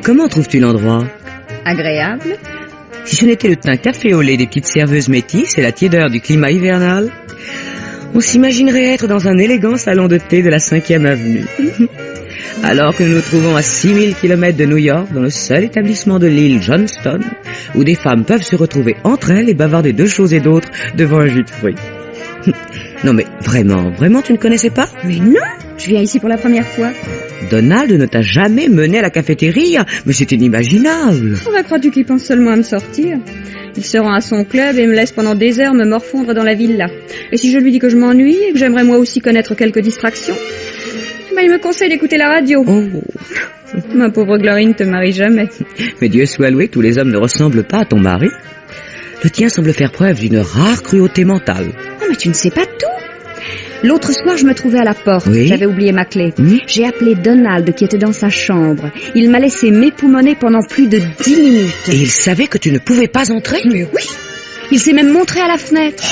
Comment trouves-tu l'endroit? Agréable. Si ce n'était le teint café au lait des petites serveuses métisses et la tiédeur du climat hivernal, on s'imaginerait être dans un élégant salon de thé de la 5e avenue. Alors que nous nous trouvons à 6000 km de New York, dans le seul établissement de l'île Johnston, où des femmes peuvent se retrouver entre elles et bavarder de choses et d'autres devant un jus de fruits. Non mais vraiment, tu ne connaissais pas? Mais non, je viens ici pour la première fois. Donald ne t'a jamais mené à la cafétéria, mais c'est inimaginable. Crois-tu qu'il pense seulement à me sortir? Il se rend à son club et me laisse pendant des heures me morfondre dans la villa. Et si je lui dis que je m'ennuie et que j'aimerais moi aussi connaître quelques distractions, il me conseille d'écouter la radio. Oh. Ma pauvre Glory ne te marie jamais. Mais Dieu soit loué, tous les hommes ne ressemblent pas à ton mari. Le tien semble faire preuve d'une rare cruauté mentale. Non mais tu ne sais pas tout. L'autre soir, je me trouvais à la porte. Oui. J'avais oublié ma clé. J'ai appelé Donald qui était dans sa chambre. Il m'a laissé m'époumoner pendant plus de 10 minutes. Et il savait que tu ne pouvais pas entrer? Mais oui. Il s'est même montré à la fenêtre.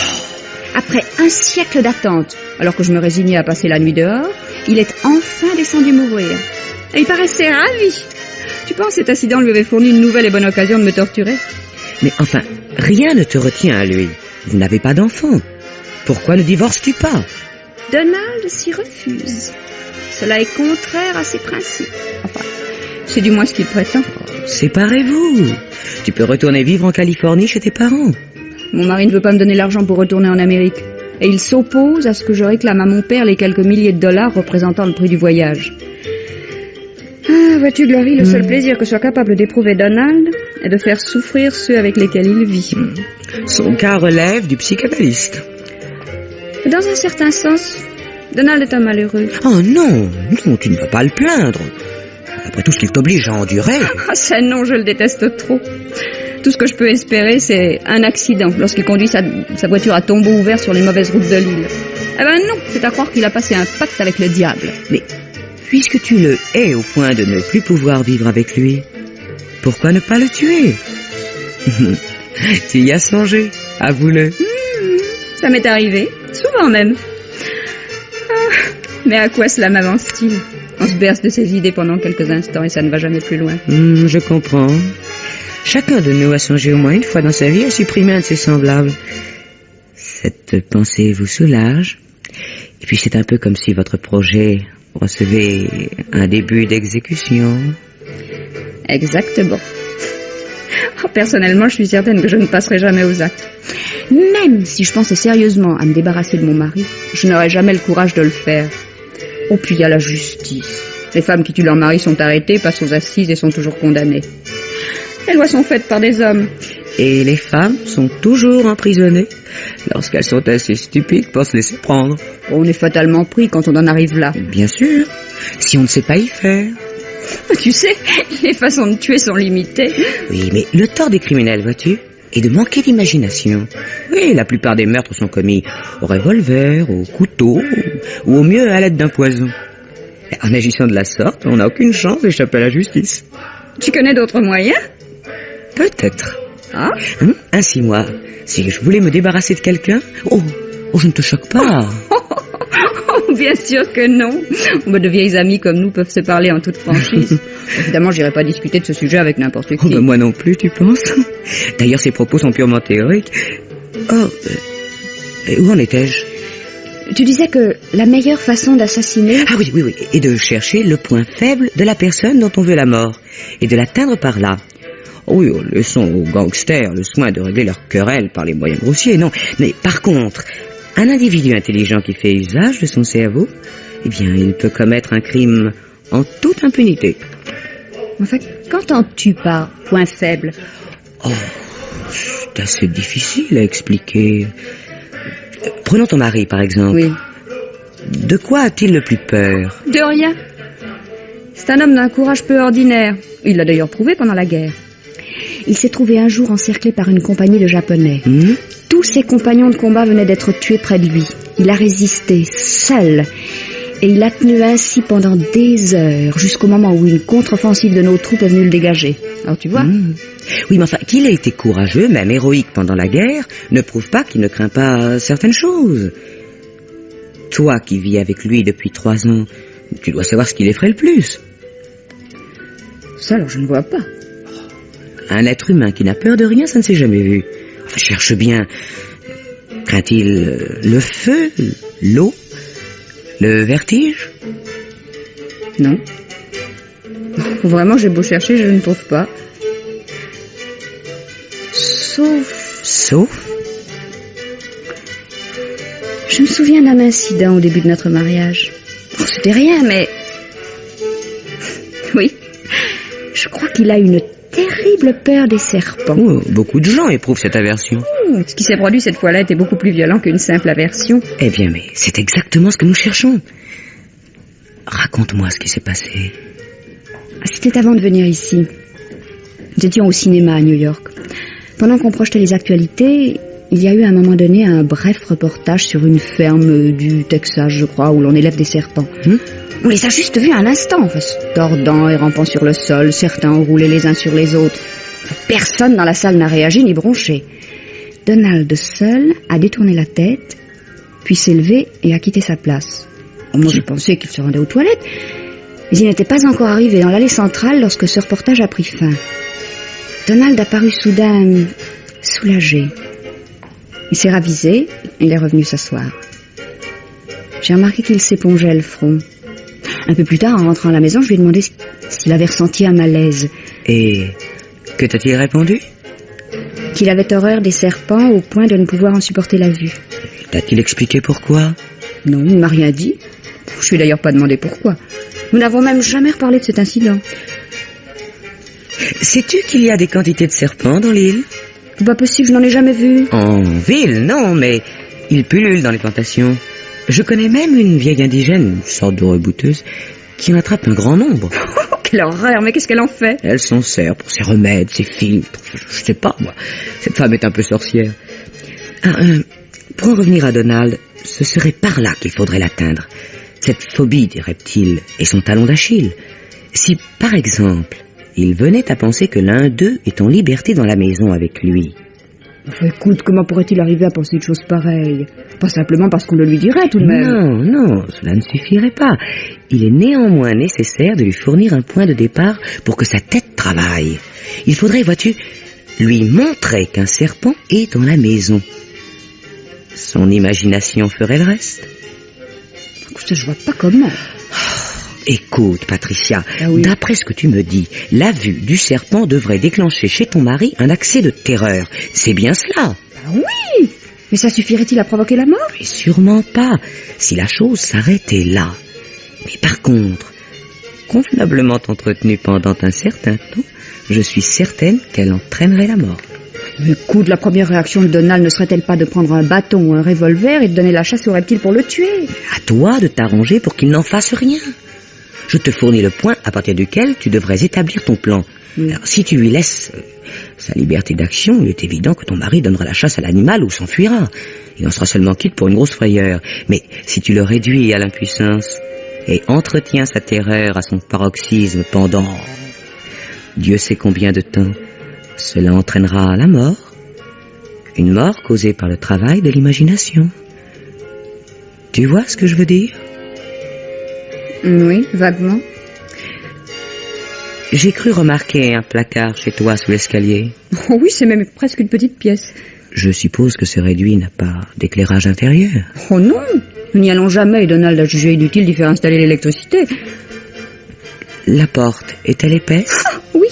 Après un siècle d'attente, alors que je me résignais à passer la nuit dehors, il est enfin descendu m'ouvrir. Et il paraissait ravi. Tu penses cet incident lui avait fourni une nouvelle et bonne occasion de me torturer? Mais enfin, rien ne te retient à lui. Vous n'avez pas d'enfant. Pourquoi ne divorces-tu pas? Donald s'y refuse. Cela est contraire à ses principes. Enfin, c'est du moins ce qu'il prétend. Séparez-vous. Tu peux retourner vivre en Californie chez tes parents. Mon mari ne veut pas me donner l'argent pour retourner en Amérique. Et il s'oppose à ce que je réclame à mon père les quelques milliers de dollars représentant le prix du voyage. Ah, vois-tu, Glory, le seul plaisir que soit capable d'éprouver Donald est de faire souffrir ceux avec lesquels il vit. Son cas relève du psychanalyste. Dans un certain sens, Donald est un malheureux. Oh non, tu ne vas pas le plaindre. Après tout ce qu'il t'oblige à endurer. Ah ça non, je le déteste trop. Tout ce que je peux espérer, c'est un accident lorsqu'il conduit sa voiture à tombeau ouvert sur les mauvaises routes de l'île. Eh ben non, c'est à croire qu'il a passé un pacte avec le diable. Mais puisque tu le hais au point de ne plus pouvoir vivre avec lui, pourquoi ne pas le tuer? Tu y as songé, avoue-le. Ça m'est arrivé, souvent même. Ah, mais à quoi cela m'avance-t-il? On se berce de ses idées pendant quelques instants et ça ne va jamais plus loin. Je comprends. Chacun de nous a songé au moins une fois dans sa vie à supprimer un de ses semblables. Cette pensée vous soulage. Et puis c'est un peu comme si votre projet recevait un début d'exécution. Exactement. Oh, personnellement, je suis certaine que je ne passerai jamais aux actes. Même si je pensais sérieusement à me débarrasser de mon mari, je n'aurais jamais le courage de le faire. Oh, puis il y a la justice. Les femmes qui tuent leur mari sont arrêtées, passent aux assises et sont toujours condamnées. Les lois sont faites par des hommes. Et les femmes sont toujours emprisonnées lorsqu'elles sont assez stupides pour se laisser prendre. On est fatalement pris quand on en arrive là. Bien sûr, si on ne sait pas y faire. Tu sais, les façons de tuer sont limitées. Oui, mais le tort des criminels, vois-tu, est de manquer d'imagination. Oui, la plupart des meurtres sont commis au revolver, au couteau, ou au mieux à l'aide d'un poison. En agissant de la sorte, on n'a aucune chance d'échapper à la justice. Tu connais d'autres moyens? Peut-être. Ah? Ainsi, moi, si je voulais me débarrasser de quelqu'un... Oh, je ne te choque pas. Oh, bien sûr que non. De vieilles amies comme nous peuvent se parler en toute franchise. Évidemment, j'irai pas discuter de ce sujet avec n'importe qui. Moi non plus, tu penses? D'ailleurs, ces propos sont purement théoriques. Où en étais-je? Tu disais que la meilleure façon d'assassiner... Ah oui, est de chercher le point faible de la personne dont on veut la mort, et de l'atteindre par là. Oui, laissons aux gangsters le soin de régler leurs querelles par les moyens grossiers, non. Mais par contre, un individu intelligent qui fait usage de son cerveau, eh bien, il peut commettre un crime en toute impunité. En fait, qu'entends-tu par point faible? Oh, c'est assez difficile à expliquer. Prenons ton mari, par exemple. Oui. De quoi a-t-il le plus peur? De rien. C'est un homme d'un courage peu ordinaire. Il l'a d'ailleurs prouvé pendant la guerre. Il s'est trouvé un jour encerclé par une compagnie de Japonais. Tous ses compagnons de combat venaient d'être tués près de lui. Il a résisté, seul. Et il a tenu ainsi pendant des heures, jusqu'au moment où une contre-offensive de nos troupes est venue le dégager. Alors tu vois? Oui, mais enfin, qu'il ait été courageux, même héroïque pendant la guerre, ne prouve pas qu'il ne craint pas certaines choses. Toi qui vis avec lui depuis 3 ans, tu dois savoir ce qui l'effraie le plus. Ça, alors, je ne vois pas. Un être humain qui n'a peur de rien, ça ne s'est jamais vu. Enfin, cherche bien. Craint-il le feu, l'eau, le vertige? Non. Vraiment, j'ai beau chercher, je ne trouve pas. Sauf? Je me souviens d'un incident au début de notre mariage. Oh, c'était rien, mais... Oui, je crois qu'il a une terrible peur des serpents. Oh, beaucoup de gens éprouvent cette aversion. Ce qui s'est produit cette fois-là était beaucoup plus violent qu'une simple aversion. Eh bien, mais c'est exactement ce que nous cherchons. Raconte-moi ce qui s'est passé. C'était avant de venir ici. Nous étions au cinéma à New York. Pendant qu'on projetait les actualités, il y a eu à un moment donné un bref reportage sur une ferme du Texas, je crois, où l'on élève des serpents. On les a juste vus à l'instant, se tordant et rampant sur le sol, certains enroulés les uns sur les autres. Personne dans la salle n'a réagi ni bronché. Donald seul a détourné la tête, puis s'est levé et a quitté sa place. Moi, j'ai pensé qu'il se rendait aux toilettes, mais il n'était pas encore arrivé dans l'allée centrale lorsque ce reportage a pris fin. Donald a paru soudain soulagé. Il s'est ravisé et il est revenu s'asseoir. J'ai remarqué qu'il s'épongeait le front. Un peu plus tard, en rentrant à la maison, je lui ai demandé s'il avait ressenti un malaise. Et que t'a-t-il répondu? Qu'il avait horreur des serpents au point de ne pouvoir en supporter la vue. T'a-t-il expliqué pourquoi? Non, il ne m'a rien dit. Je lui ai d'ailleurs pas demandé pourquoi. Nous n'avons même jamais reparlé de cet incident. Sais-tu qu'il y a des quantités de serpents dans l'île? C'est pas possible, je n'en ai jamais vu. En ville, non, mais ils pullulent dans les plantations. Je connais même une vieille indigène, une sorte de rebouteuse, qui en attrape un grand nombre. Oh, quelle horreur, mais qu'est-ce qu'elle en fait? Elle s'en sert pour ses remèdes, ses filtres, je sais pas, moi. Cette femme est un peu sorcière. Pour en revenir à Donald, ce serait par là qu'il faudrait l'atteindre. Cette phobie des reptiles et son talon d'Achille. Si, par exemple, il venait à penser que l'un d'eux est en liberté dans la maison avec lui. Écoute, comment pourrait-il arriver à penser une chose pareille? Pas simplement parce qu'on le lui dirait tout de même. Non, cela ne suffirait pas. Il est néanmoins nécessaire de lui fournir un point de départ pour que sa tête travaille. Il faudrait, vois-tu, lui montrer qu'un serpent est dans la maison. Son imagination ferait le reste. Écoute, je vois pas comment. Écoute, Patricia, oui. D'après ce que tu me dis, la vue du serpent devrait déclencher chez ton mari un accès de terreur. C'est bien cela? Oui, mais ça suffirait-il à provoquer la mort? Mais sûrement pas, si la chose s'arrêtait là. Mais par contre, convenablement entretenue pendant un certain temps, je suis certaine qu'elle entraînerait la mort. Mais écoute, la première réaction de Donald ne serait-elle pas de prendre un bâton ou un revolver et de donner la chasse au reptile pour le tuer? À toi de t'arranger pour qu'il n'en fasse rien. Je te fournis le point à partir duquel tu devrais établir ton plan. Alors, si tu lui laisses sa liberté d'action, il est évident que ton mari donnera la chasse à l'animal ou s'enfuira. Il en sera seulement quitte pour une grosse frayeur. Mais si tu le réduis à l'impuissance et entretiens sa terreur à son paroxysme pendant Dieu sait combien de temps, cela entraînera la mort. Une mort causée par le travail de l'imagination. Tu vois ce que je veux dire? Oui, vaguement. J'ai cru remarquer un placard chez toi sous l'escalier. Oh oui, c'est même presque une petite pièce. Je suppose que ce réduit n'a pas d'éclairage intérieur. Oh non, nous n'y allons jamais et Donald a jugé inutile d'y faire installer l'électricité. La porte est-elle épaisse? Oui,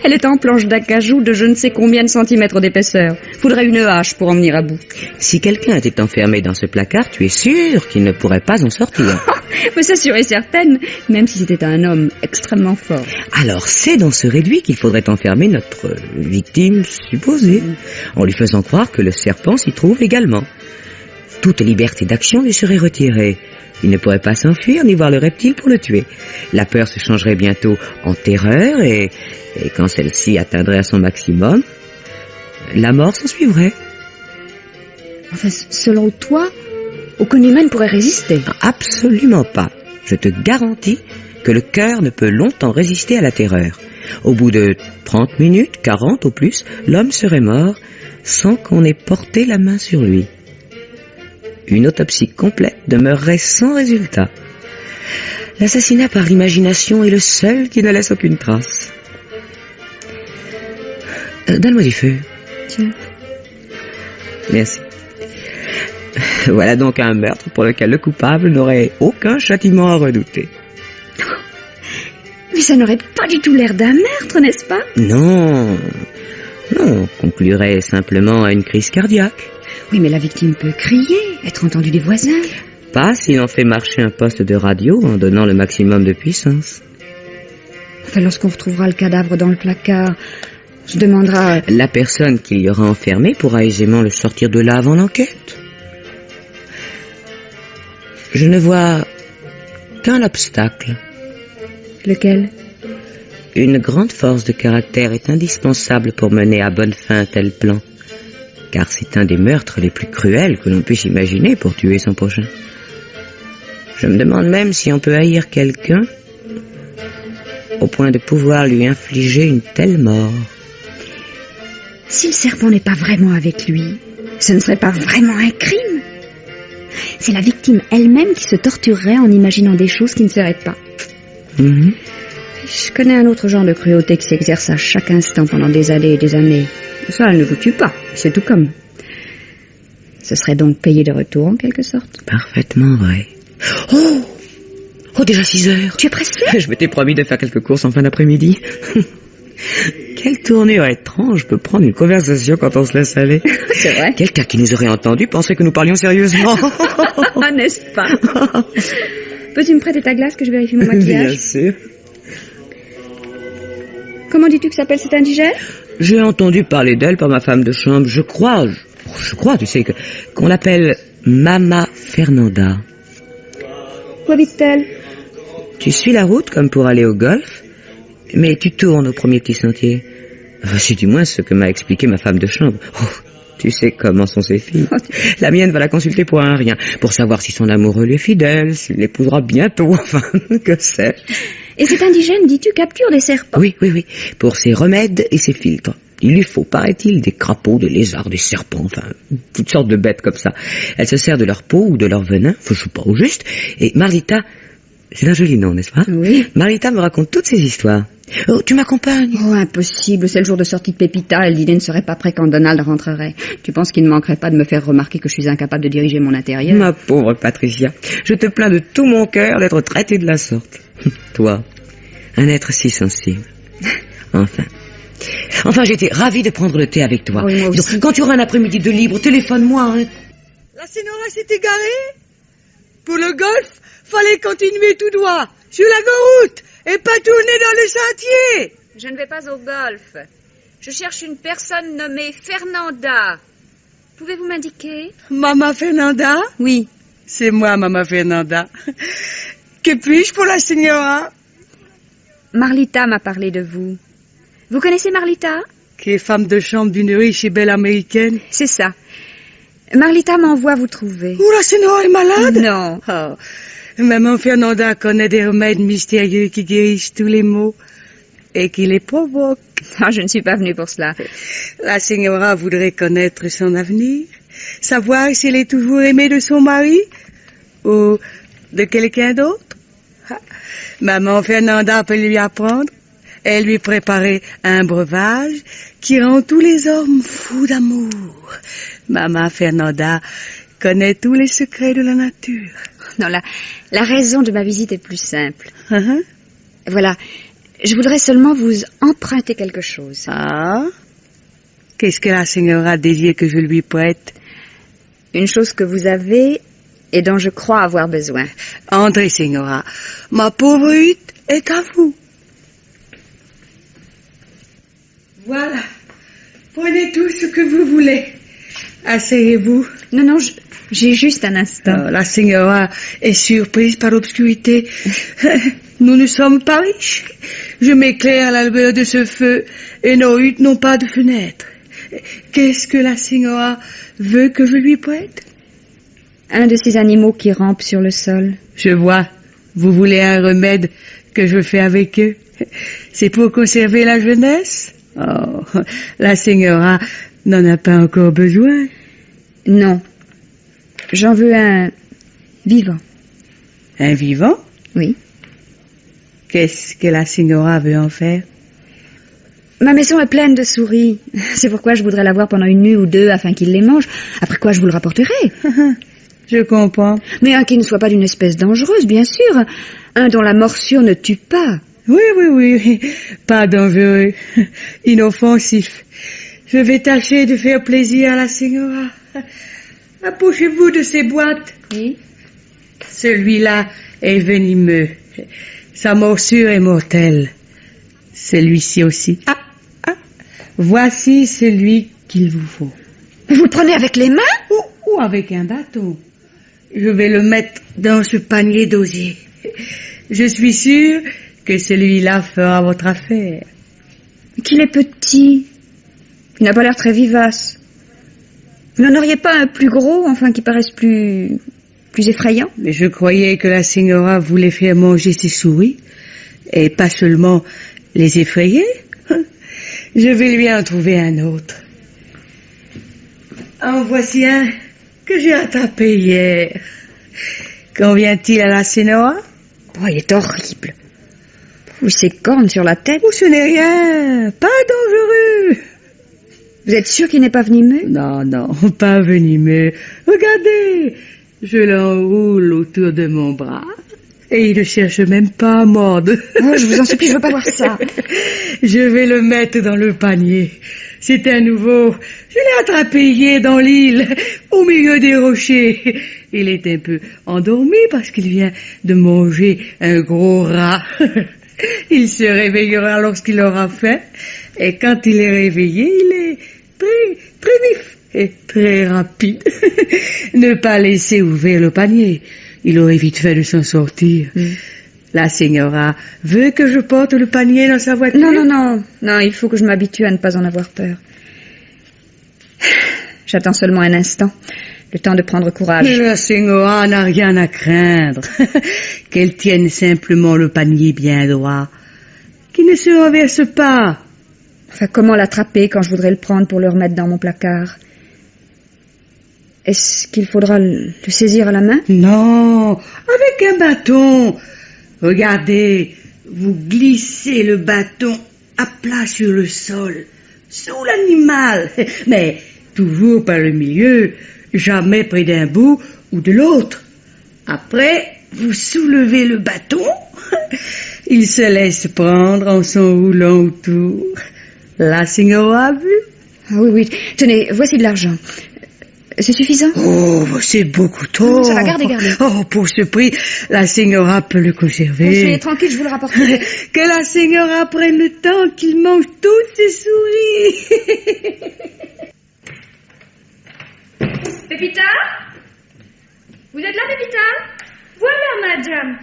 elle est en planche d'acajou de je ne sais combien de centimètres d'épaisseur. Faudrait une hache pour en venir à bout. Si quelqu'un était enfermé dans ce placard, tu es sûr qu'il ne pourrait pas en sortir. Mais c'est sûr et certaine, même si c'était un homme extrêmement fort. Alors c'est dans ce réduit qu'il faudrait enfermer notre victime supposée, en lui faisant croire que le serpent s'y trouve également. Toute liberté d'action lui serait retirée. Il ne pourrait pas s'enfuir ni voir le reptile pour le tuer. La peur se changerait bientôt en terreur et quand celle-ci atteindrait à son maximum, la mort s'en suivrait. Enfin, selon toi, aucun humain ne pourrait résister. Absolument pas. Je te garantis que le cœur ne peut longtemps résister à la terreur. Au bout de 30 minutes, 40 au plus, l'homme serait mort sans qu'on ait porté la main sur lui. Une autopsie complète demeurerait sans résultat. L'assassinat par l'imagination est le seul qui ne laisse aucune trace. Donne-moi du feu. Tiens. Merci. Voilà donc un meurtre pour lequel le coupable n'aurait aucun châtiment à redouter. Mais ça n'aurait pas du tout l'air d'un meurtre, n'est-ce pas? Non, on conclurait simplement à une crise cardiaque. Oui, mais la victime peut crier, être entendue des voisins. Pas s'il en fait marcher un poste de radio en donnant le maximum de puissance. Enfin, lorsqu'on retrouvera le cadavre dans le placard, on se demandera... La personne qui l'y aura enfermé pourra aisément le sortir de là avant l'enquête. Je ne vois qu'un obstacle. Lequel? Une grande force de caractère est indispensable pour mener à bonne fin un tel plan, car c'est un des meurtres les plus cruels que l'on puisse imaginer pour tuer son prochain. Je me demande même si on peut haïr quelqu'un au point de pouvoir lui infliger une telle mort. Si le serpent n'est pas vraiment avec lui, ce ne serait pas vraiment un crime. C'est la victime elle-même qui se torturerait en imaginant des choses qui ne seraient pas. Je connais un autre genre de cruauté qui s'exerce à chaque instant pendant des années et des années. Ça, elle ne vous tue pas, c'est tout comme. Ce serait donc payé de retour en quelque sorte. Parfaitement vrai. Oh, déjà 6 heures. Tu es pressé? Je m'étais promis de faire quelques courses en fin d'après-midi. Quelle tournure étrange peut prendre une conversation quand on se laisse aller. C'est vrai. Quelqu'un qui nous aurait entendus penserait que nous parlions sérieusement. N'est-ce pas? Peux-tu me prêter ta glace que je vérifie mon maquillage? Bien sûr. Comment dis-tu que s'appelle cet indigène? J'ai entendu parler d'elle par ma femme de chambre. Je crois, tu sais, qu'on l'appelle Mama Fernanda. Où habite-t-elle? Tu suis la route comme pour aller au golf, mais tu tournes au premier petit sentier. Enfin, c'est du moins ce que m'a expliqué ma femme de chambre. Oh, tu sais comment sont ses filles. La mienne va la consulter pour un rien, pour savoir si son amoureux lui est fidèle, s'il l'épousera bientôt, enfin, que sais-je. Et cet indigène, dis-tu, capture des serpents? Oui, pour ses remèdes et ses filtres. Il lui faut, paraît-il, des crapauds, des lézards, des serpents, enfin, toutes sortes de bêtes comme ça. Elle se sert de leur peau ou de leur venin, je sais pas au juste, et Marlita, c'est un joli nom, n'est-ce pas? Oui. Marlita me raconte toutes ces histoires. Oh, tu m'accompagnes? Oh, impossible, c'est le jour de sortie de Pépita et l'idée ne serait pas près quand Donald rentrerait. Tu penses qu'il ne manquerait pas de me faire remarquer que je suis incapable de diriger mon intérieur? Ma pauvre Patricia, je te plains de tout mon cœur d'être traitée de la sorte. Toi, un être si sensible. Enfin, j'étais ravie de prendre le thé avec toi. Oui, moi aussi. Donc, quand tu auras un après-midi de libre, téléphone-moi. Hein. La Sénora s'est égarée. Pour le golf, fallait continuer tout droit, sur la route, et pas tourner dans le sentier. Je ne vais pas au golf. Je cherche une personne nommée Fernanda. Pouvez-vous m'indiquer? Mama Fernanda? Oui. C'est moi, Mama Fernanda. Que puis-je pour la Sénora? Marlita m'a parlé de vous. Vous connaissez Marlita? Qui est femme de chambre d'une riche et belle américaine. C'est ça. Marlita m'envoie vous trouver. Oh, la Sénora est malade? Non. Oh. Maman Fernanda connaît des remèdes mystérieux qui guérissent tous les maux et qui les provoquent. Ah, je ne suis pas venue pour cela. La Sénora voudrait connaître son avenir, savoir si elle est toujours aimée de son mari ou de quelqu'un d'autre. Maman Fernanda peut lui apprendre et lui préparer un breuvage qui rend tous les hommes fous d'amour. Maman Fernanda connaît tous les secrets de la nature. Non, la raison de ma visite est plus simple. Voilà, je voudrais seulement vous emprunter quelque chose. Ah? Qu'est-ce que la Sénora désire que je lui prête? Une chose que vous avez et dont je crois avoir besoin. Entrez, Sénora. Ma pauvre hutte est à vous. Voilà. Prenez tout ce que vous voulez. Asseyez-vous. Non, j'ai juste un instant. La Sénora est surprise par l'obscurité. Nous ne sommes pas riches. Je m'éclaire à la lueur de ce feu et nos huttes n'ont pas de fenêtres. Qu'est-ce que la Sénora veut que je lui prête? Un de ces animaux qui rampent sur le sol. Je vois. Vous voulez un remède que je fais avec eux? C'est pour conserver la jeunesse? Oh, la Sénora n'en a pas encore besoin. Non. J'en veux un vivant. Un vivant? Oui. Qu'est-ce que la Sénora veut en faire? Ma maison est pleine de souris. C'est pourquoi je voudrais l'avoir pendant une nuit ou deux afin qu'il les mange. Après quoi, je vous le rapporterai. Je comprends. Mais un qui ne soit pas d'une espèce dangereuse, bien sûr. Un dont la morsure ne tue pas. Oui. Pas dangereux. Inoffensif. Je vais tâcher de faire plaisir à la Signora. Approchez-vous de ces boîtes. Oui. Celui-là est venimeux. Sa morsure est mortelle. Celui-ci aussi. Voici celui qu'il vous faut. Vous le prenez avec les mains? Ou avec un bâton. Je vais le mettre dans ce panier d'osier. Je suis sûre que celui-là fera votre affaire. Qu'il est petit. Il n'a pas l'air très vivace. Vous n'en auriez pas un plus gros, enfin qui paraisse plus effrayant? Mais je croyais que la Signora voulait faire manger ses souris, et pas seulement les effrayer. Je vais lui en trouver un autre. En voici un que j'ai attrapé hier. Convient-il à la Signora? Oh, il est horrible. Oui, ses cornes sur la tête. Oh, ce n'est rien, pas dangereux. Vous êtes sûr qu'il n'est pas venimeux? Non, pas venimeux. Regardez, je l'enroule autour de mon bras. Et il ne cherche même pas à mordre. Oh, je vous en supplie, je veux pas voir ça. Je vais le mettre dans le panier. C'est un nouveau. Je l'ai attrapé hier dans l'île, au milieu des rochers. Il est un peu endormi parce qu'il vient de manger un gros rat. Il se réveillera lorsqu'il aura faim. Et quand il est réveillé, il est très vif et très rapide. Ne pas laisser ouvert le panier. Il aurait vite fait de s'en sortir. La Signora veut que je porte le panier dans sa voiture? Non, il faut que je m'habitue à ne pas en avoir peur. J'attends seulement un instant, le temps de prendre courage. La Signora n'a rien à craindre. Qu'elle tienne simplement le panier bien droit, qu'il ne se renverse pas. Enfin, comment l'attraper quand je voudrais le prendre pour le remettre dans mon placard? Est-ce qu'il faudra le saisir à la main? Non, avec un bâton. Regardez, vous glissez le bâton à plat sur le sol, sous l'animal, mais toujours par le milieu, jamais près d'un bout ou de l'autre. Après, vous soulevez le bâton, il se laisse prendre en s'enroulant autour. La Signora a vu? Ah oui, tenez, voici de l'argent. C'est suffisant? Oh, c'est beaucoup trop. Ça va, gardez. Oh, pour ce prix, la Signora peut le conserver. Soyez tranquille, je vous le rapporterai. Que la Signora prenne le temps qu'il mange toutes ses souris. Pépita? Vous êtes là, Pépita? Voilà, madame.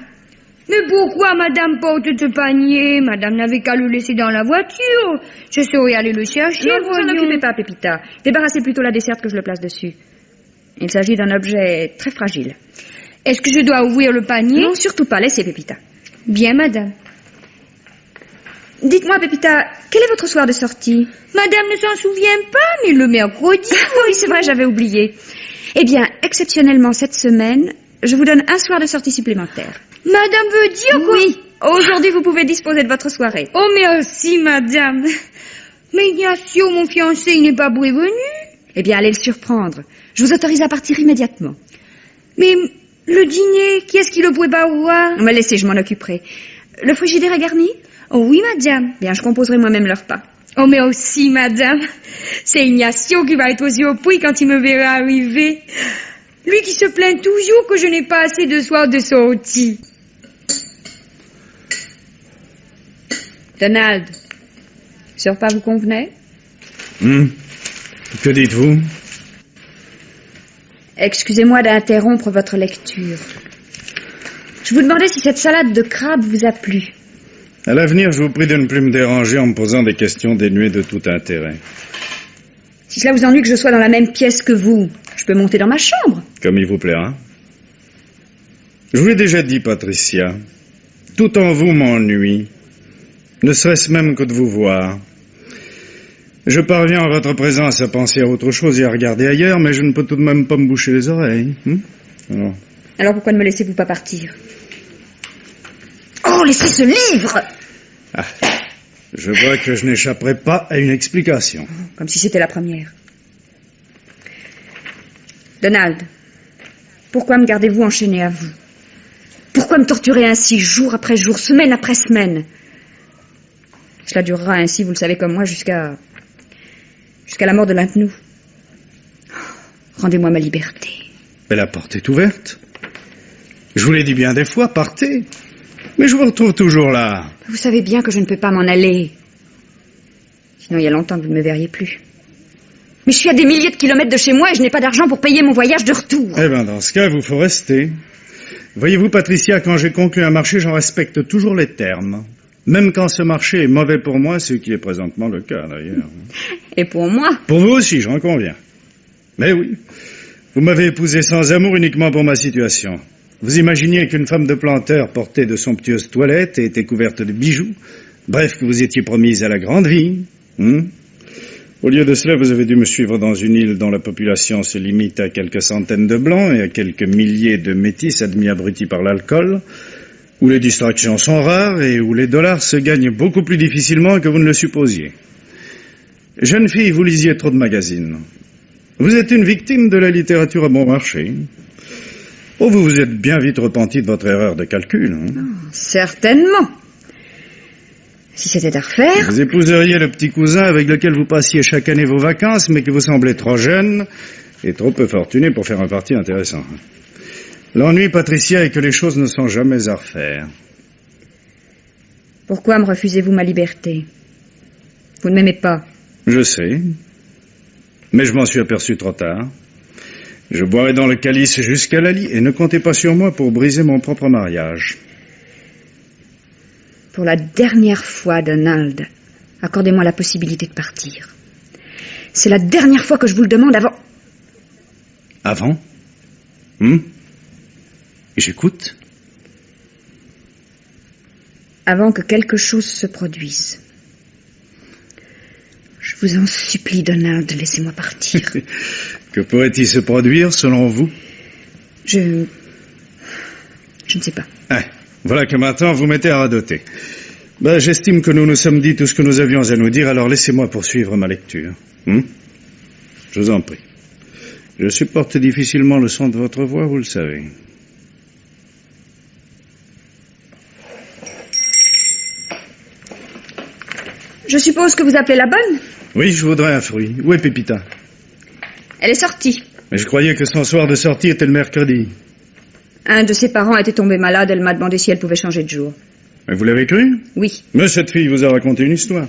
Mais pourquoi madame porte ce panier? Madame n'avait qu'à le laisser dans la voiture. Je saurais aller le chercher. Ne vous en occupez pas, Pépita. Débarrassez plutôt la desserte que je le place dessus. Il s'agit d'un objet très fragile. Est-ce que je dois ouvrir le panier? Non, surtout pas. Laissez, Pépita. Bien, madame. Dites-moi, Pépita, quel est votre soir de sortie? Madame ne s'en souvient pas, mais le mercredi. Oui, c'est vrai, j'avais oublié. Eh bien, exceptionnellement, cette semaine, je vous donne un soir de sortie supplémentaire. Madame veut dire quoi? Oui, aujourd'hui, vous pouvez disposer de votre soirée. Oh, merci, madame. Mais Ignacio, mon fiancé, il n'est pas prévenu. Eh bien, allez le surprendre. Je vous autorise à partir immédiatement. Mais le dîner, qui est-ce qui le préparera? Mais laissez, je m'en occuperai. Le frigidaire est garni? Oh oui, madame. Bien, je composerai moi-même le repas. Oh, mais aussi, madame. C'est Ignacio qui va être surpris quand il me verra arriver. Lui qui se plaint toujours que je n'ai pas assez de soir de sortie. Donald, ce repas vous convenait? Que dites-vous? Excusez-moi d'interrompre votre lecture. Je vous demandais si cette salade de crabe vous a plu. À l'avenir, je vous prie de ne plus me déranger en me posant des questions dénuées de tout intérêt. Si cela vous ennuie que je sois dans la même pièce que vous, je peux monter dans ma chambre. Comme il vous plaira. Je vous l'ai déjà dit, Patricia. Tout en vous m'ennuie. Ne serait-ce même que de vous voir. Je parviens en votre présence à penser à autre chose et à regarder ailleurs, mais je ne peux tout de même pas me boucher les oreilles. Alors pourquoi ne me laissez-vous pas partir? Oh, laissez ce livre! Je vois que je n'échapperai pas à une explication. Comme si c'était la première. Donald, pourquoi me gardez-vous enchaîné à vous? Pourquoi me torturer ainsi, jour après jour, semaine après semaine? Cela durera ainsi, vous le savez comme moi, jusqu'à la mort de l'un de nous. Rendez-moi ma liberté. Mais la porte est ouverte. Je vous l'ai dit bien des fois, partez. Mais je vous retrouve toujours là. Vous savez bien que je ne peux pas m'en aller. Sinon, il y a longtemps que vous ne me verriez plus. Mais je suis à des milliers de kilomètres de chez moi et je n'ai pas d'argent pour payer mon voyage de retour. Eh bien, dans ce cas, vous faut rester. Voyez-vous, Patricia, quand j'ai conclu un marché, j'en respecte toujours les termes. Même quand ce marché est mauvais pour moi, ce qui est présentement le cas, d'ailleurs. Et pour moi? Pour vous aussi, j'en conviens. Mais oui, vous m'avez épousé sans amour uniquement pour ma situation. Vous imaginiez qu'une femme de planteur portait de somptueuses toilettes et était couverte de bijoux. Bref, que vous étiez promise à la grande vie. Au lieu de cela, vous avez dû me suivre dans une île dont la population se limite à quelques centaines de blancs et à quelques milliers de métis admis abrutis par l'alcool, où les distractions sont rares et où les dollars se gagnent beaucoup plus difficilement que vous ne le supposiez. Jeune fille, vous lisiez trop de magazines. Vous êtes une victime de la littérature à bon marché. Oh, vous vous êtes bien vite repenti de votre erreur de calcul. Certainement. Si c'était à refaire... Vous épouseriez le petit cousin avec lequel vous passiez chaque année vos vacances, mais que vous semblez trop jeune et trop peu fortuné pour faire un parti intéressant. L'ennui, Patricia, est que les choses ne sont jamais à refaire. Pourquoi me refusez-vous ma liberté? Vous ne m'aimez pas. Je sais, mais je m'en suis aperçu trop tard. Je boirai dans le calice jusqu'à la lie et ne comptez pas sur moi pour briser mon propre mariage. Pour la dernière fois, Donald, accordez-moi la possibilité de partir. C'est la dernière fois que je vous le demande avant... Avant? J'écoute. Avant que quelque chose se produise. Je vous en supplie, Donald, laissez-moi partir. Que pourrait-il se produire, selon vous? Je ne sais pas. Voilà que maintenant vous mettez à radoter. J'estime que nous nous sommes dit tout ce que nous avions à nous dire, alors laissez-moi poursuivre ma lecture. Je vous en prie. Je supporte difficilement le son de votre voix, vous le savez. Je suppose que vous appelez la bonne? Oui, je voudrais un fruit. Où est Pépita? Elle est sortie. Mais je croyais que son soir de sortie était le mercredi. Un de ses parents était tombé malade, elle m'a demandé si elle pouvait changer de jour. Mais vous l'avez cru? Oui. Mais cette fille vous a raconté une histoire.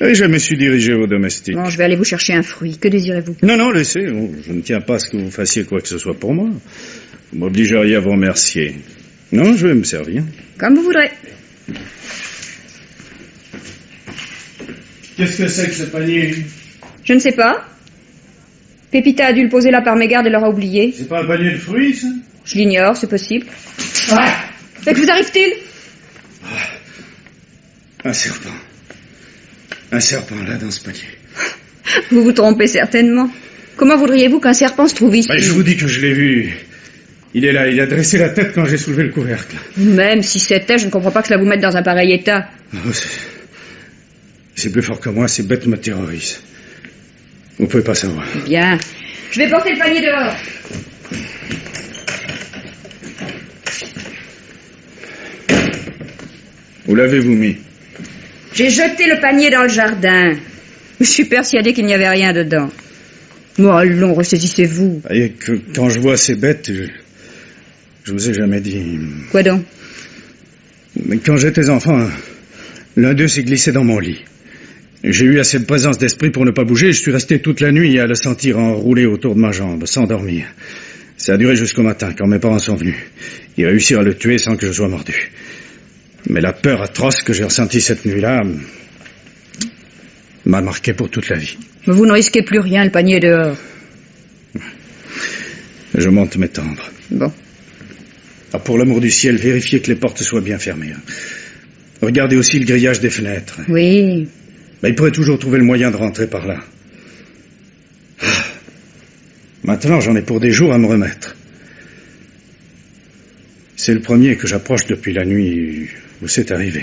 Et je me suis dirigé au domestique. Bon, je vais aller vous chercher un fruit. Que désirez-vous? Non, laissez. Je ne tiens pas à ce que vous fassiez quoi que ce soit pour moi. Vous m'obligeriez à vous remercier. Non, je vais me servir. Comme vous voudrez. Qu'est-ce que c'est que ce panier? Je ne sais pas. Pépita a dû le poser là par mégarde et l'aura oublié. C'est pas un panier de fruits, ça? Je l'ignore, c'est possible. Mais que vous arrive-t-il? Un serpent. Un serpent, là, dans ce panier. Vous vous trompez certainement. Comment voudriez-vous qu'un serpent se trouve ici? Je vous dis que je l'ai vu. Il est là, il a dressé la tête quand j'ai soulevé le couvercle. Même si c'était, je ne comprends pas que cela vous mette dans un pareil état. C'est plus fort que moi, ces bêtes me terrorisent. Vous pouvez pas savoir. Bien. Je vais porter le panier dehors. Où l'avez-vous mis? J'ai jeté le panier dans le jardin. Je suis persuadé qu'il n'y avait rien dedans. Bon, allons, ressaisissez-vous. Voyez que quand je vois ces bêtes, je vous ai jamais dit. Quoi donc? Mais quand j'étais enfant, l'un d'eux s'est glissé dans mon lit. J'ai eu assez de présence d'esprit pour ne pas bouger. Je suis resté toute la nuit à le sentir enroulé autour de ma jambe, sans dormir. Ça a duré jusqu'au matin, quand mes parents sont venus. Ils réussirent à le tuer sans que je sois mordu. Mais la peur atroce que j'ai ressentie cette nuit-là m'a marqué pour toute la vie. Mais vous ne risquez plus rien, le panier est dehors. Je monte m'étendre. Bon. Pour l'amour du ciel, vérifiez que les portes soient bien fermées. Regardez aussi le grillage des fenêtres. Oui. Il pourrait toujours trouver le moyen de rentrer par là. Maintenant, j'en ai pour des jours à me remettre. C'est le premier que j'approche depuis la nuit où c'est arrivé.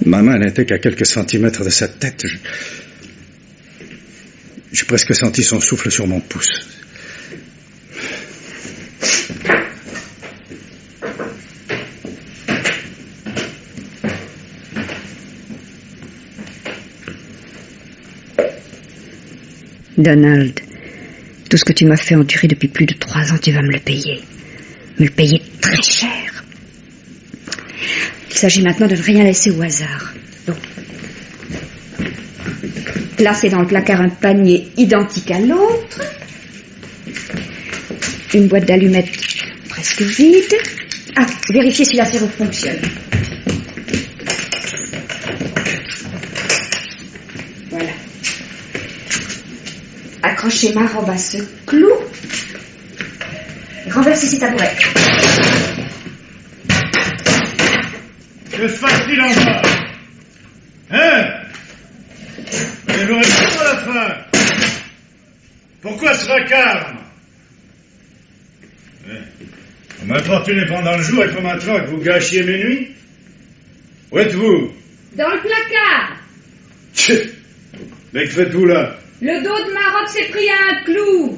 Ma main n'était qu'à quelques centimètres de sa tête. J'ai presque senti son souffle sur mon pouce. Donald, tout ce que tu m'as fait endurer depuis plus de 3 ans, tu vas me le payer. Me le payer très cher. Il s'agit maintenant de ne rien laisser au hasard. Donc, placer dans le placard un panier identique à l'autre. Une boîte d'allumettes presque vide. Ah, vérifier si la serrure fonctionne. Voilà. Accrocher ma robe à ce clou. Renverser ces tabourets. Que se passe-t-il en bas? Hein? Et vous restez à la fin? Pourquoi ce vacarme? Vous m'importunez pendant le jour et comme maintenant que vous gâchiez mes nuits? Où êtes-vous? Dans le placard. Mais que faites-vous là? Le dos de ma robe s'est pris à un clou.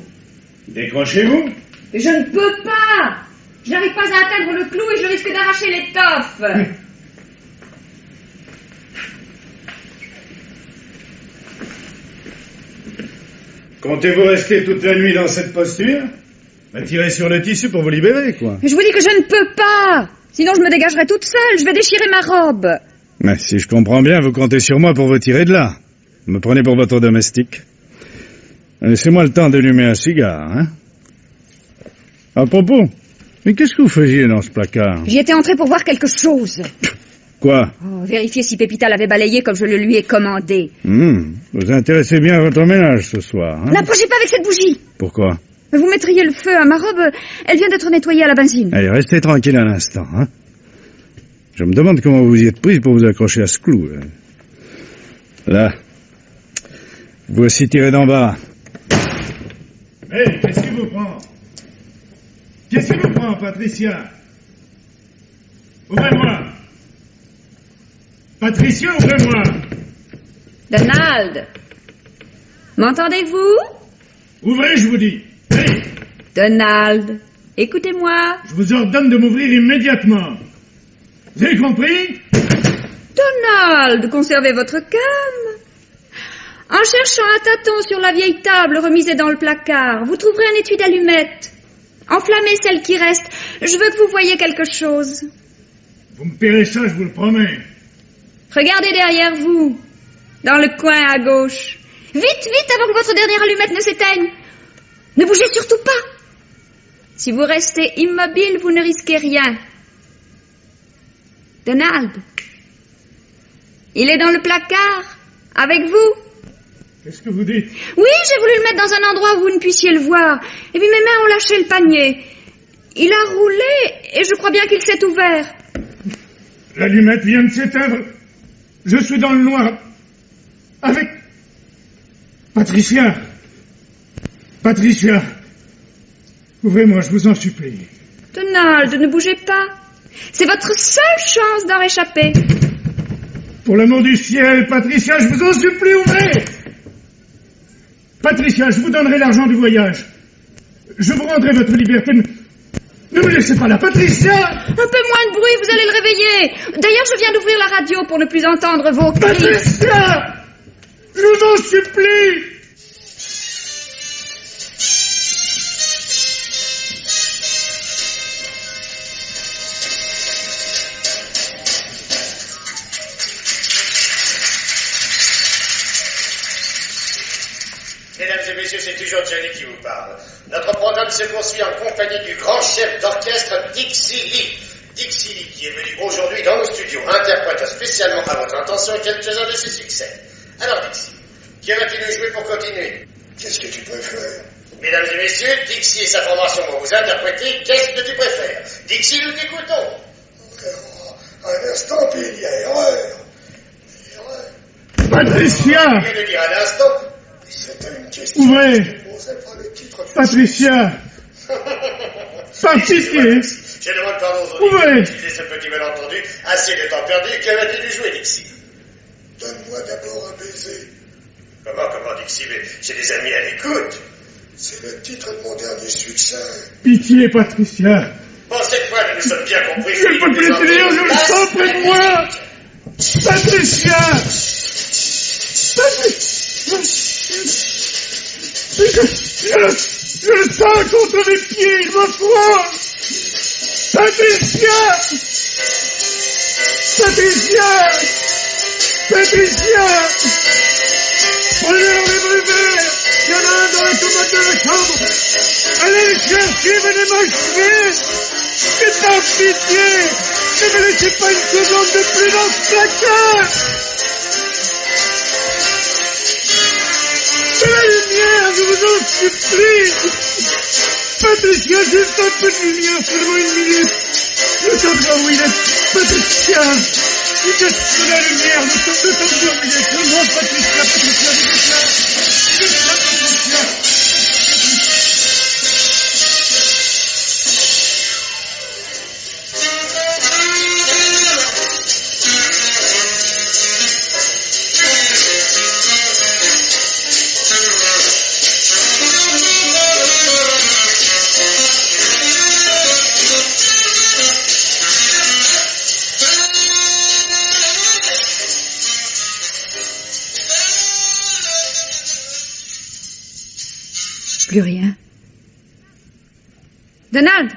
Décrochez-vous? Je ne peux pas. Je n'arrive pas à atteindre le clou et je risque d'arracher l'étoffe. Comptez-vous rester toute la nuit dans cette posture? Tirez sur le tissu pour vous libérer, quoi. Je vous dis que je ne peux pas. Sinon, je me dégagerai toute seule. Je vais déchirer ma robe. Mais si je comprends bien, vous comptez sur moi pour vous tirer de là. Vous me prenez pour votre domestique. Laissez-moi le temps d'allumer un cigare, hein. À propos, mais qu'est-ce que vous faisiez dans ce placard? J'y étais entrée pour voir quelque chose. Quoi? Vérifier si Pépita l'avait balayé comme je le lui ai commandé. Vous intéressez bien à votre ménage ce soir, hein? N'approchez pas avec cette bougie. Pourquoi? Vous mettriez le feu à ma robe. Elle vient d'être nettoyée à la benzine. Allez, restez tranquille un instant, hein. Je me demande comment vous y êtes prise pour vous accrocher à ce clou. Là. Voici tiré d'en bas. Hé, qu'est-ce qui vous prend? Qu'est-ce qui vous prend, Patricia? Ouvrez-moi! Patricia, ouvrez-moi! Donald, m'entendez-vous? Ouvrez, je vous dis! Allez! Donald, écoutez-moi. Je vous ordonne de m'ouvrir immédiatement! Vous avez compris? Donald, conservez votre calme. En cherchant un tâton sur la vieille table remisée dans le placard, vous trouverez un étui d'allumettes. Enflammez celle qui reste. Je veux que vous voyiez quelque chose. Vous me paierez ça, je vous le promets. Regardez derrière vous, dans le coin à gauche. Vite, vite, avant que votre dernière allumette ne s'éteigne. Ne bougez surtout pas. Si vous restez immobile, vous ne risquez rien. Donald, il est dans le placard, avec vous. Qu'est-ce que vous dites? Oui, j'ai voulu le mettre dans un endroit où vous ne puissiez le voir. Et puis mes mains ont lâché le panier. Il a roulé et je crois bien qu'il s'est ouvert. L'allumette vient de s'éteindre. Je suis dans le noir. Avec... Patricia. Patricia. Ouvrez-moi, je vous en supplie. Donald, ne bougez pas. C'est votre seule chance d'en réchapper. Pour l'amour du ciel, Patricia, je vous en supplie, ouvrez! Patricia, je vous donnerai l'argent du voyage. Je vous rendrai votre liberté. Ne me laissez pas là, Patricia! Un peu moins de bruit, vous allez le réveiller. D'ailleurs, je viens d'ouvrir la radio pour ne plus entendre vos cris. Patricia! Je vous en supplie! Mesdames et messieurs, c'est toujours Johnny qui vous parle. Notre programme se poursuit en compagnie du grand chef d'orchestre Dixie Lee. Dixie Lee, qui est venu aujourd'hui dans nos studios, interprète spécialement à votre intention quelques-uns de ses succès. Alors Dixie, qui va-t-il nous jouer pour continuer? Qu'est-ce que tu préfères? Mesdames et messieurs, Dixie et sa formation vont vous interpréter. Qu'est-ce que tu préfères? Dixie, nous t'écoutons. Un instant, puis il y a erreur. Patricia! Je viens de dire à l'instant. C'était une question Ouvrez! que je posais pas le titre du Patricia! Particiez! Je demande pardon aujourd'hui Ouais. pour utiliser ce petit malentendu. Assez de temps perdu. Que vas-tu lui jouer, Dixie? Donne-moi d'abord un baiser. Comment, Dixie? Mais j'ai des amis à l'écoute. C'est le titre de mon dernier succès. Pitié, Patricia. Bon, cette fois, nous nous sommes bien compris. Je ne peux plus tenir, je le sens près de moi. Patricia. Je le sens contre mes pieds, il me froisse. Patricia. Prenez le revolver. Il y en a un dans la commode de la chambre. Allez le chercher, venez m'achever. C'est en pitié. Ne me laissez pas une seconde de plus dans ce placard. De la lumière, je vous en supplie. Patricia, juste un peu de lumière, seulement une minute. Le temps de où il est. Patricia. Juste de la lumière, le temps de où il est. Seulement Patricia, Patricia. Plus rien. Donald!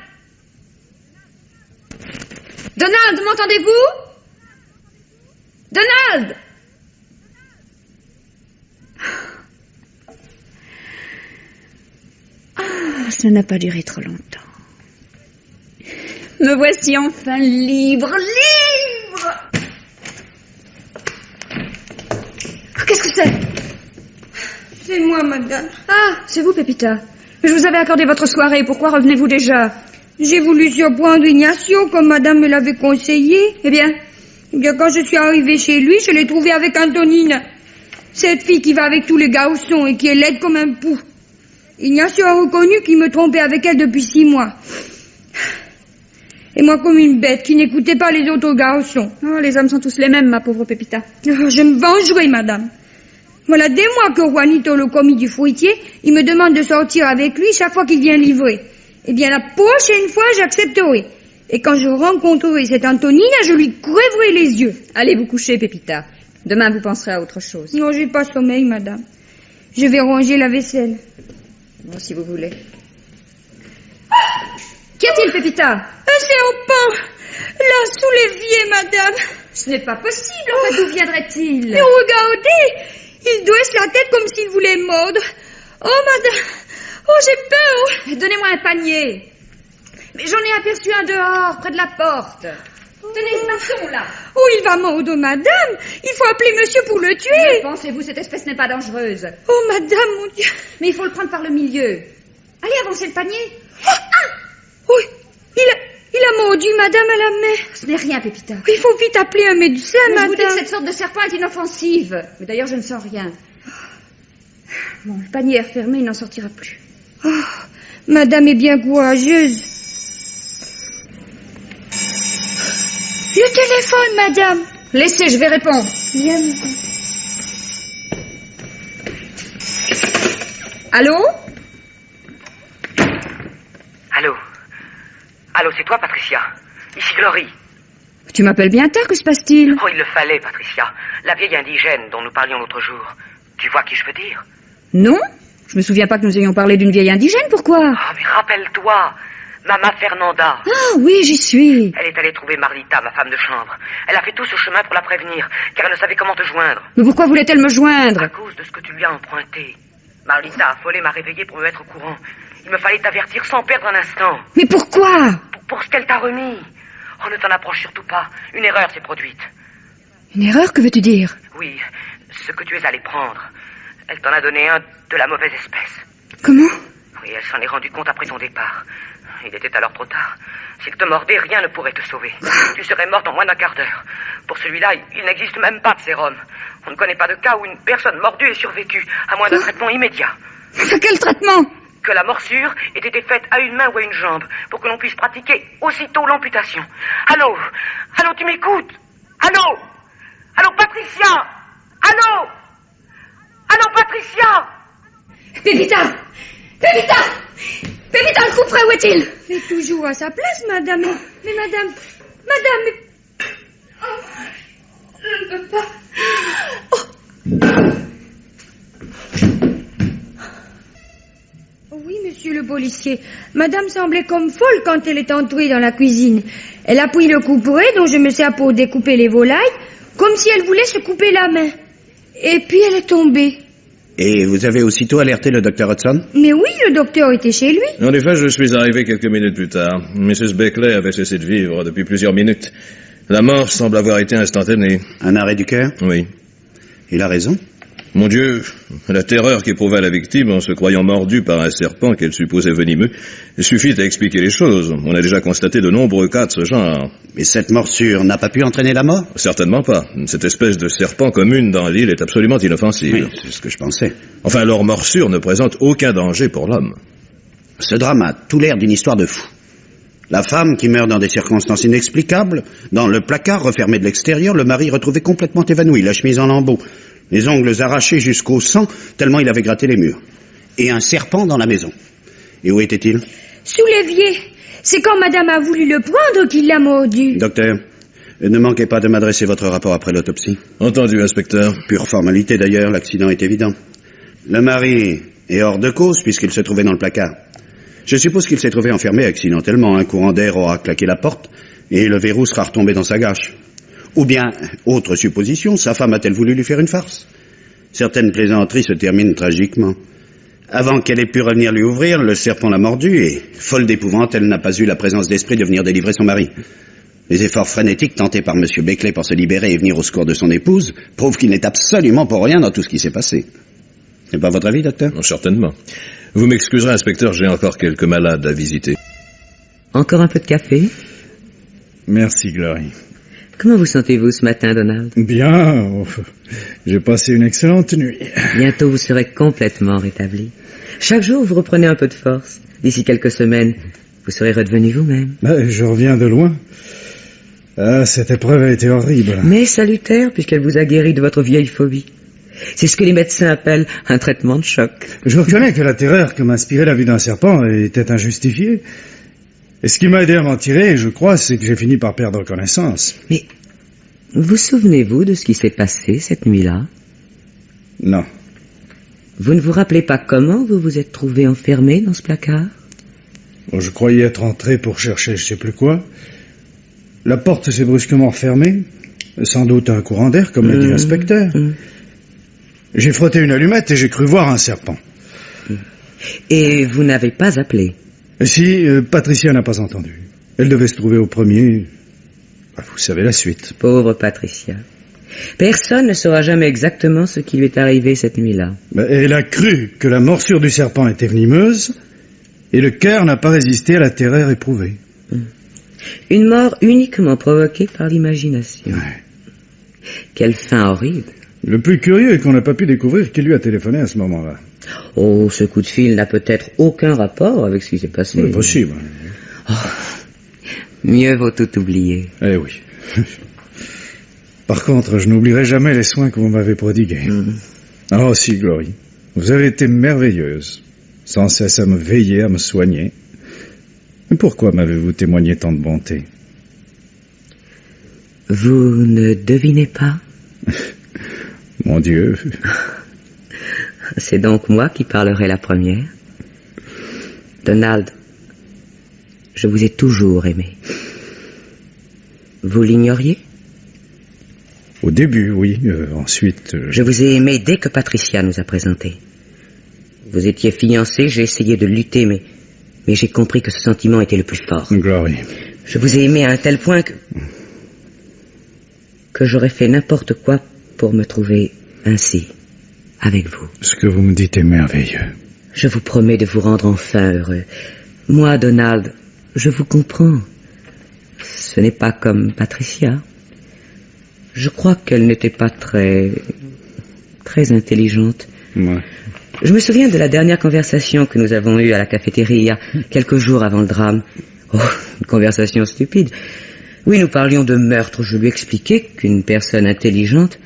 Donald, m'entendez-vous? Donald! Ah, ça n'a pas duré trop longtemps. Me voici enfin libre, libre! Qu'est-ce que c'est? C'est moi, madame. Ah, c'est vous, Pépita. Mais je vous avais accordé votre soirée. Pourquoi revenez-vous déjà? J'ai voulu surprendre Ignacio, comme madame me l'avait conseillé. Eh bien, Quand je suis arrivée chez lui, je l'ai trouvé avec Antonine. Cette fille qui va avec tous les garçons et qui est laide comme un pou. Ignacio a reconnu qu'il me trompait avec elle depuis 6 mois. Et moi comme une bête qui n'écoutait pas les autres garçons. oh, les hommes sont tous les mêmes, ma pauvre Pépita. Je me vengerai, madame. Voilà des mois que Juanito, le commis du fruitier, il me demande de sortir avec lui chaque fois qu'il vient livrer. Eh bien, la prochaine fois, j'accepterai. Et quand je rencontrerai cette Antonine, je lui crèverai les yeux. Allez vous coucher, Pépita. Demain, vous penserez à autre chose. Non, j'ai pas sommeil, madame. Je vais ranger la vaisselle. Bon, si vous voulez. Qu'y a-t-il, Pépita? Un serpent, là, sous l'évier, madame. Ce n'est pas possible. Enfin, d'où viendrait-il? Mais regardez, il dresse la tête comme s'il voulait mordre. Oh, madame, oh, j'ai peur. Donnez-moi un panier. Mais j'en ai aperçu un dehors, près de la porte. Tenez ce bâton, là. Oh, il va mordre, madame. Il faut appeler monsieur pour le tuer. Mais pensez-vous, cette espèce n'est pas dangereuse. Oh, madame, mon Dieu. Mais il faut le prendre par le milieu. Allez, avancez le panier. Oui, il a mordu madame à la main. Ce n'est rien, Pépita. Il faut vite appeler un médecin, Mais je vous dis que madame. cette sorte de serpent est inoffensive. Mais d'ailleurs, je ne sens rien. Bon, le panier est refermé, il n'en sortira plus. Oh, madame est bien courageuse. Le téléphone, madame. Laissez, je vais répondre. Bien, madame. Allô? Allô, c'est toi, Patricia? Ici Glory. Tu m'appelles bien tard, que se passe-t-il? Oh, il le fallait, Patricia. La vieille indigène dont nous parlions l'autre jour. Tu vois qui je veux dire? Non, je me souviens pas que nous ayons parlé d'une vieille indigène, pourquoi? Oh, mais rappelle-toi, Mama Fernanda. Ah oui, j'y suis. Elle est allée trouver Marlita, ma femme de chambre. Elle a fait tout ce chemin pour la prévenir, car elle ne savait comment te joindre. Mais pourquoi voulait-elle me joindre? À cause de ce que tu lui as emprunté. Marlita, affolée, m'a réveillé pour me mettre au courant. Il me fallait t'avertir sans perdre un instant. Mais pourquoi? Pour ce qu'elle t'a remis. Oh, ne t'en approche surtout pas. Une erreur s'est produite. Une erreur, que veux-tu dire? Oui, ce que tu es allé prendre. Elle t'en a donné un de la mauvaise espèce. Comment? Oui, elle s'en est rendue compte après ton départ. Il était alors trop tard. S'il te mordait, rien ne pourrait te sauver. Tu serais morte en moins d'un quart d'heure. Pour celui-là, il n'existe même pas de sérum. On ne connaît pas de cas où une personne mordue ait survécu, à moins d'un traitement immédiat. Quel traitement? que la morsure ait été faite à une main ou à une jambe, pour que l'on puisse pratiquer aussitôt l'amputation. Allô? Allô, tu m'écoutes? Allô? Allô, Patricia? Allô? Allô, Patricia? Pépita! Pépita! Pépita, le couperet, où est-il? Mais toujours à sa place, madame. Mais madame... mais... Oh, je ne peux pas. Oui, monsieur le policier. Madame semblait comme folle quand elle est entrée dans la cuisine. Elle a pris le couperet dont je me sers pour découper les volailles, comme si elle voulait se couper la main. Et puis elle est tombée. Et vous avez aussitôt alerté le docteur Hudson? Mais oui, le docteur était chez lui. En effet, je suis arrivé quelques minutes plus tard. Mrs. Beckley avait cessé de vivre depuis plusieurs minutes. La mort semble avoir été instantanée. Un arrêt du cœur? Oui. Il a raison? Mon Dieu, la terreur qu'éprouva la victime en se croyant mordue par un serpent qu'elle supposait venimeux suffit à expliquer les choses. On a déjà constaté de nombreux cas de ce genre. Mais cette morsure n'a pas pu entraîner la mort? Certainement pas. Cette espèce de serpent commune dans l'île est absolument inoffensive. Oui, c'est ce que je pensais. Enfin, leur morsure ne présente aucun danger pour l'homme. Ce drame a tout l'air d'une histoire de fou. La femme qui meurt dans des circonstances inexplicables, dans le placard refermé de l'extérieur, le mari retrouvé complètement évanoui, la chemise en lambeaux, les ongles arrachés jusqu'au sang, tellement il avait gratté les murs. Et un serpent dans la maison. Et où était-il? Sous l'évier. C'est quand madame a voulu le prendre qu'il l'a mordu. Docteur, ne manquez pas de m'adresser votre rapport après l'autopsie. Entendu, inspecteur. Pure formalité d'ailleurs, l'accident est évident. Le mari est hors de cause puisqu'il se trouvait dans le placard. Je suppose qu'il s'est trouvé enfermé accidentellement. Un courant d'air aura claqué la porte et le verrou sera retombé dans sa gâche. Ou bien, autre supposition, sa femme a-t-elle voulu lui faire une farce? Certaines plaisanteries se terminent tragiquement. Avant qu'elle ait pu revenir lui ouvrir, le serpent l'a mordue et, folle d'épouvante, elle n'a pas eu la présence d'esprit de venir délivrer son mari. Les efforts frénétiques tentés par M. Beckley pour se libérer et venir au secours de son épouse prouvent qu'il n'est absolument pour rien dans tout ce qui s'est passé. C'est pas votre avis, docteur? Certainement. Vous m'excuserez, inspecteur, j'ai encore quelques malades à visiter. Encore un peu de café? Merci, Glory. Comment vous sentez-vous ce matin, Donald? Bien. J'ai passé une excellente nuit. Bientôt, vous serez complètement rétabli. Chaque jour, vous reprenez un peu de force. D'ici quelques semaines, vous serez redevenu vous-même. Je reviens de loin. Ah, cette épreuve a été horrible. Mais salutaire, puisqu'elle vous a guéri de votre vieille phobie. C'est ce que les médecins appellent un traitement de choc. Je reconnais que la terreur que m'inspirait la vue d'un serpent était injustifiée. Et ce qui m'a aidé à m'en tirer, je crois, c'est que j'ai fini par perdre connaissance. Mais vous souvenez-vous de ce qui s'est passé cette nuit-là? Non. Vous ne vous rappelez pas comment vous vous êtes trouvé enfermé dans ce placard? Je croyais être entré pour chercher je sais plus quoi. La porte s'est brusquement fermée. Sans doute un courant d'air, comme l'a dit l'inspecteur. J'ai frotté une allumette et j'ai cru voir un serpent. Et vous n'avez pas appelé? Si, Patricia n'a pas entendu. Elle devait se trouver au premier. Vous savez la suite. Pauvre Patricia. Personne ne saura jamais exactement ce qui lui est arrivé cette nuit-là. Elle a cru que la morsure du serpent était venimeuse et le cœur n'a pas résisté à la terreur éprouvée. Une mort uniquement provoquée par l'imagination. Ouais. Quelle fin horrible. Le plus curieux est qu'on n'a pas pu découvrir qui lui a téléphoné à ce moment-là. Oh, ce coup de fil n'a peut-être aucun rapport avec ce qui s'est passé. C'est possible. Oh, mieux vaut tout oublier. Eh oui. Par contre, je n'oublierai jamais les soins que vous m'avez prodigués. Ah aussi, Glory. Vous avez été merveilleuse. Sans cesse à me veiller, à me soigner. Mais pourquoi m'avez-vous témoigné tant de bonté? Vous ne devinez pas? Mon Dieu. C'est donc moi qui parlerai la première. Donald, je vous ai toujours aimé. Vous l'ignoriez? Au début, oui. Ensuite... Je vous ai aimé dès que Patricia nous a présentés. Vous étiez fiancés, j'ai essayé de lutter, mais j'ai compris que ce sentiment était le plus fort. Glory. Je vous ai aimé à un tel point que j'aurais fait n'importe quoi pour me trouver ainsi, avec vous. Ce que vous me dites est merveilleux. Je vous promets de vous rendre enfin heureux. Moi, Donald, je vous comprends. Ce n'est pas comme Patricia. Je crois qu'elle n'était pas très intelligente. Ouais. Je me souviens de la dernière conversation que nous avons eue à la cafétéria, quelques jours avant le drame. Oh, une conversation stupide. Oui, nous parlions de meurtre. Je lui expliquais qu'une personne intelligente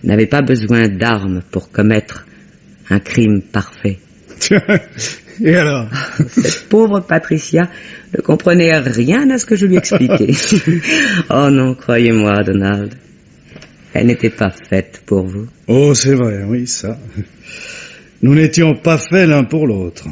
n'avait pas besoin d'armes pour commettre un crime parfait. Et alors? Cette pauvre Patricia ne comprenait rien à ce que je lui expliquais. Oh non, croyez-moi, Donald. Elle n'était pas faite pour vous. Oh, c'est vrai, oui, ça. Nous n'étions pas faits l'un pour l'autre.